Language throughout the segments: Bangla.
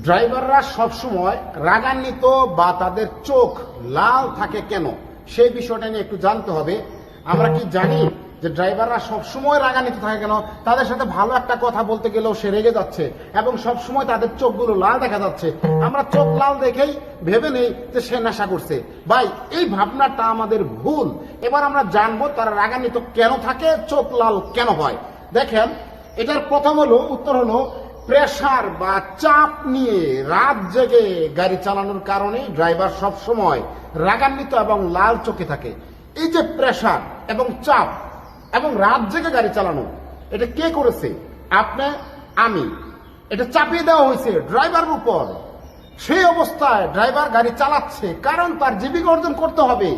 ড্রাইভাররা সবসময় রাগান্বিত বা তাদের চোখ লাল থাকে কেন, সেই বিষয়টা নিয়ে একটু জানতে হবে। আমরা কি জানি যে ড্রাইভাররা সবসময় রাগান্বিত থাকে কেন? তাদের সাথে ভালো একটা কথা বলতে গেলেও সে রেগে যাচ্ছে এবং সবসময় তাদের চোখগুলো লাল দেখা যাচ্ছে। আমরা চোখ লাল দেখেই ভেবে নেই যে সে নেশা করছে। ভাই, এই ভাবনাটা আমাদের ভুল। এবার আমরা জানবো তারা রাগান্বিত কেন থাকে, চোখ লাল কেন হয়। দেখেন, এটার প্রথম উত্তর হলো প্রেসার বা চাপ নিয়ে রাত জেগে গাড়ি চালানোর কারণে ড্রাইভার সব সময় রাগান্বিত এবং লাল চোখে থাকে। এই যে প্রেসার এবং চাপ এবং রাত জেগে গাড়ি চালানো, এটা কে করেছে? আপনি, আমি। এটা চাপিয়ে দেওয়া হয়েছে ড্রাইভারের উপর। সেই অবস্থায় ড্রাইভার গাড়ি চালাচ্ছে কারণ তার জীবিকা অর্জন করতে হবে।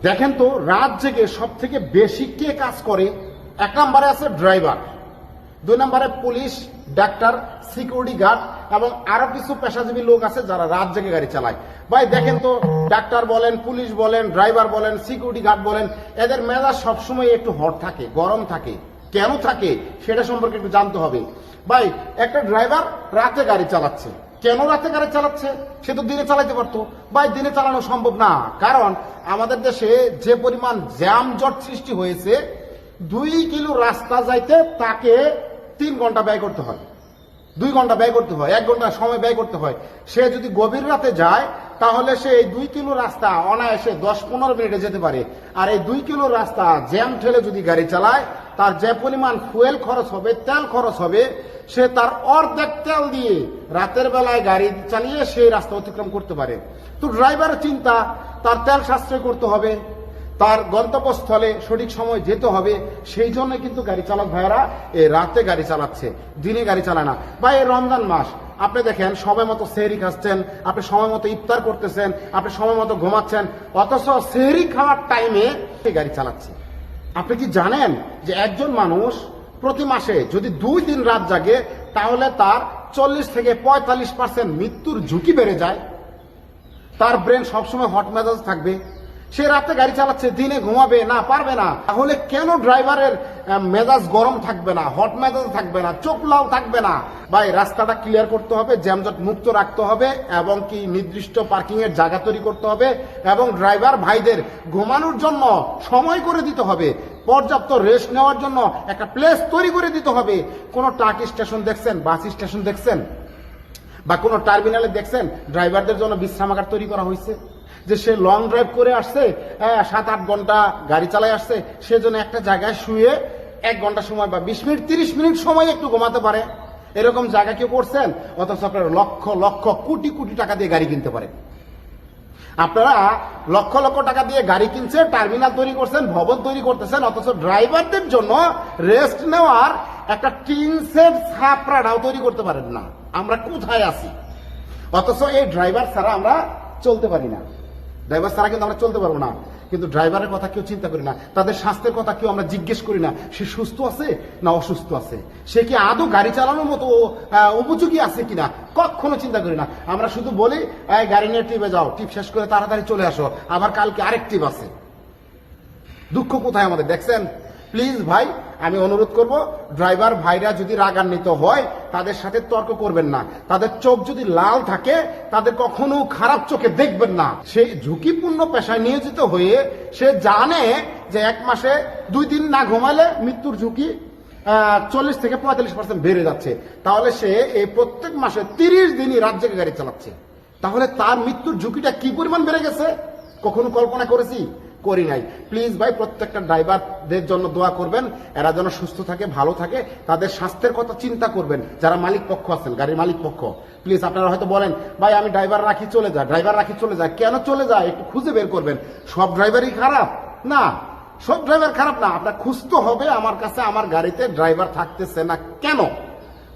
দেখেন তো, রাত জেগে সব থেকে বেশি কে কাজ করে? এক নম্বরে আছে ড্রাইভার, দুই নম্বরে পুলিশ, ডাক্তার, সিকিউরিটি গার্ড এবং আরো কিছু পেশাজীবী লোক আছে যারা রাত জেগে গাড়ি চালায়। ভাই দেখেন তো, ডাক্তার বলেন, পুলিশ বলেন, ড্রাইভার বলেন, সিকিউরিটি গার্ড বলেন, এদের মেজাজ সবসময় একটু হট থাকে, গরম থাকে। কেন থাকে সেটা সম্পর্কে একটু জানতে হবে। ভাই, একটা ড্রাইভার রাতে গাড়ি চালাচ্ছে, কেন রাতে গাড়ি চালাচ্ছে? সে তো দিনে চালাতে পারতো। ভাই, দিনে চালানো সম্ভব না, কারণ আমাদের দেশে যে পরিমাণ জ্যাম জট সৃষ্টি হয়েছে, 2 কিলো রাস্তা যাইতে তাকে 3 ঘন্টা ব্যয় করতে হয়, 2 ঘন্টা ব্যয় করতে হয়, 1 ঘন্টা সময় ব্যয় করতে হয়। সে যদি গভীর রাতে যায় তাহলে সে এই 2 কিলো রাস্তা অনায়াসে 10-15 মিনিটে যেতে পারে। আর এই 2 কিলো রাস্তা জ্যাম ঠেলে যদি গাড়ি চালায়, তার যে পরিমাণ ফুয়েল খরচ হবে, তেল খরচ হবে, সে তার অর্ধেক তেল দিয়ে রাতের বেলায় গাড়ি চালিয়ে সেই রাস্তা অতিক্রম করতে পারে। তো ড্রাইভারের চিন্তা, তার তেল সাশ্রয় করতে হবে, তার গন্তব্যস্থলে সঠিক সময় যেতে হবে। সেই জন্য কিন্তু গাড়ি চালক ভাইয়েরা এই রাতে গাড়ি চালাচ্ছে, দিনে গাড়ি চালায় না। বা এই রমজান মাস আপনি দেখেন, সময় মতো সেহরি খাচ্ছেন, আপনি সময় মতো ইফতার করতেছেন, আপনি সময় মতো ঘুমাচ্ছেন, অথচ সেহরি খাওয়ার টাইমে গাড়ি চালাচ্ছে। আপনি কি জানেন যে একজন মানুষ প্রতি মাসে যদি 2 দিন রাত জাগে তাহলে তার 40 থেকে 45% মৃত্যুর ঝুঁকি বেড়ে যায়? তার ব্রেন সবসময় হট মেজাজ থাকবে। সে রাতে গাড়ি চালাচ্ছে, দিনে ঘুমাবে না, পারবে না। তাহলে কেন ড্রাইভারের মেজাজ গরম থাকবে না, হট মেজাজ থাকবে না, চোখ লাল থাকবে না? ভাই, রাস্তাটা ক্লিয়ার করতে হবে, জ্যামজট মুক্ত রাখতে হবে এবং কি নির্দিষ্ট পার্কিং এর জায়গা তৈরি করতে হবে এবং ড্রাইভার ভাইদের ঘুমানোর জন্য সময় করে দিতে হবে, পর্যাপ্ত রেস্ট নেওয়ার জন্য একটা প্লেস তৈরি করে দিতে হবে। কোন ট্রাক স্টেশন দেখছেন, বাস স্টেশন দেখছেন বা কোনো টার্মিনালে দেখছেন ড্রাইভারদের জন্য বিশ্রামাগার তৈরি করা হয়েছে? যে সে লং ড্রাইভ করে আসছে, 7-8 ঘন্টা গাড়ি চালায় আসছে, সেজন্য একটা জায়গায় শুয়ে 1 ঘন্টা সময় বা 20 মিনিট 30 মিনিট সময় একটু ঘুমাতে পারে। এরকম জায়গা কেউ করছেন? অথচ আপনারা লক্ষ লক্ষ কোটি কোটি টাকা দিয়ে গাড়ি কিনতে পারেন। আপনারা লক্ষ লক্ষ টাকা দিয়ে গাড়ি কিনছেন, টার্মিনাল তৈরি করছেন, ভবন তৈরি করতেছেন, অথচ ড্রাইভারদের জন্য রেস্ট নেওয়ার একটা টিন সেট ছাপড়াটাও তৈরি করতে পারেন না। আমরা কোথায় আছি? অথচ এই ড্রাইভার ছাড়া আমরা চলতে পারি না। ড্রাইভার ছাড়া কিন্তু আমরা চলতে পারবো না। কিন্তু ড্রাইভারের কথা কেউ চিন্তা করি না, তাদের স্বাস্থ্যের কথা কেউ আমরা জিজ্ঞেস করি না। সে সুস্থ আছে না অসুস্থ আছে, সে কি আদৌ গাড়ি চালানোর মতো উপযোগী আছে কিনা, কখনো চিন্তা করি না। আমরা শুধু বলি, গাড়ি নিয়ে ট্রিপে যাও, ট্রিপ শেষ করে তাড়াতাড়ি চলে আসো, আবার কালকে আরেক ট্রিপ আছে। দুঃখ কোথায় আমাদের দেখছেন? প্লিজ ভাই, আমি অনুরোধ করব, ড্রাইভার ভাইরা যদি রাগান্বিত হয় তাদের সাথে তর্ক করবেন না। তাদের চোখ যদি লাল থাকে তাদের কখনো খারাপ চোখে দেখবেন না। সেই ঝুঁকিপূর্ণ পেশায় নিয়োজিত হয়ে সে জানে যে 1 মাসে 2 দিন না ঘুমালে মৃত্যুর ঝুঁকি 40 থেকে 45% বেড়ে যাচ্ছে। তাহলে সে এই প্রত্যেক মাসে 30 দিনই রাত জেগে গাড়ি চালাচ্ছে। তাহলে তার মৃত্যুর ঝুঁকিটা কি পরিমাণ বেড়ে গেছে? কখনো কল্পনা করেছি? করি নাই। প্লিজ ভাই, প্রত্যেকটা ড্রাইভারদের জন্য দোয়া করবেন, এরা যেন সুস্থ থাকে, ভালো থাকে, তাদের স্বাস্থ্যের কথা চিন্তা করবেন। যারা মালিক পক্ষ আছেন, গাড়ির মালিক পক্ষ, প্লিজ আপনারা হয়তো বলেন, ভাই আমি ড্রাইভার রাখি চলে যায়, ড্রাইভার রাখি চলে যায়। কেন চলে যায় একটু খুঁজে বের করবেন। সব ড্রাইভারই খারাপ না, সব ড্রাইভার খারাপ না। আপনার খুঁজতে হবে আমার কাছে আমার গাড়িতে ড্রাইভার থাকতেছে না কেন।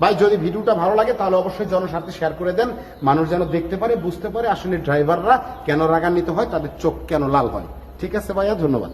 ভাই, যদি ভিডিওটা ভালো লাগে তাহলে অবশ্যই জনস্বার্থে শেয়ার করে দেন, মানুষ যেন দেখতে পারে, বুঝতে পারে আসলে ড্রাইভাররা কেন রাগান্বিত হয়, তাদের চোখ কেন লাল হয়। ঠিক আছে ভাইয়া, ধন্যবাদ।